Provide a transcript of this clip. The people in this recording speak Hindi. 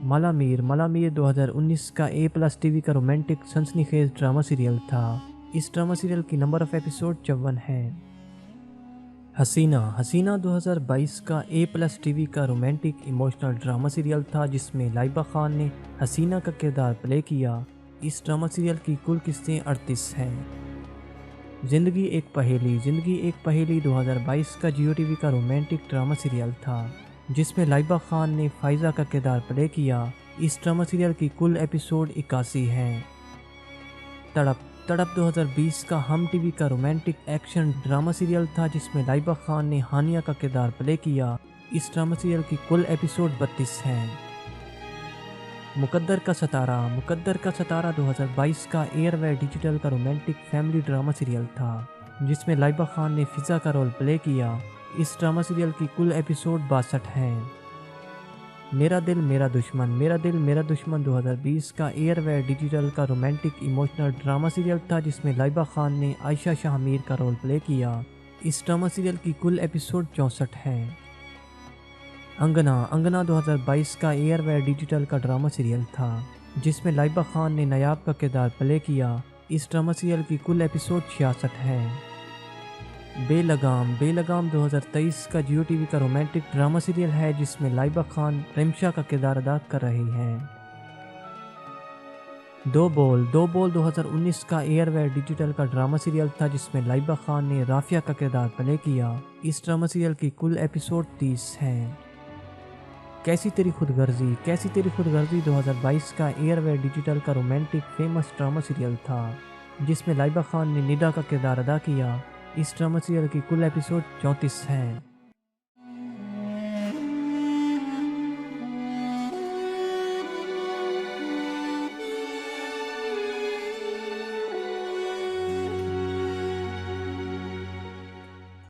माला मीर 2019 का A+ टीवी का रोमांटिक सनसनीखेज ड्रामा सीरियल था। इस ड्रामा सीरियल की नंबर ऑफ एपिसोड 54 है। हसीना 2022 का A+ टीवी का रोमांटिक इमोशनल ड्रामा सीरियल था, जिसमें लाइबा खान ने हसीना का किरदार प्ले किया। इस ड्रामा सीरियल की कुल किस्तें 38 हैं। ज़िंदगी एक पहेली 2022 का जियो टीवी का रोमांटिक ड्रामा सीरियल था, जिसमें लाइबा खान ने फाइजा का किरदार प्ले किया। इस ड्रामा सीरियल की कुल एपिसोड 81 हैं। तड़प 2020 का हम टीवी का रोमांटिक एक्शन ड्रामा सीरियल था, जिसमें लाइबा खान ने हानिया का किरदार प्ले किया। इस ड्रामा सीरियल की कुल एपिसोड 32 हैं। मुकद्दर का सतारा 2022 का एयरवे डिजिटल का रोमांटिक फैमिली ड्रामा सीरियल था, जिसमें लाइबा खान ने फिजा का रोल प्ले किया। इस ड्रामा सीरियल की कुल एपिसोड 62 हैं। मेरा दिल मेरा दुश्मन 2020 का एयरवे डिजिटल का रोमांटिक इमोशनल ड्रामा सीरियल था, जिसमें लाइबा खान ने आयशा शाहमीर का रोल प्ले किया। इस ड्रामा सीरियल की कुल एपिसोड 64 हैं। अंगना 2022 का एयरवे डिजिटल का ड्रामा सीरियल था, जिसमें लाइबा खान ने नायाब का किरदार प्ले किया। इस ड्रामा सीरियल की कुल एपिसोड 66 हैं। बेलगाम 2023 का जियो टीवी का रोमांटिक ड्रामा सीरियल है, जिसमें लाइबा खान रिमशा का किरदार अदा कर रही हैं। दो बोल 2019 का एयरवे डिजिटल का ड्रामा सीरियल था, जिसमें लाइबा खान ने राफिया का किरदार प्ले किया। इस ड्रामा सीरियल की कुल एपिसोड 30 हैं। कैसी तेरी खुदगर्जी 2022 का एयरवे डिजिटल का रोमांटिक फेमस ड्रामा सीरियल था, जिसमें लाइबा खान ने निदा का किरदार अदा किया। इस ड्रामा सीरियल की कुल एपिसोड 34 हैं।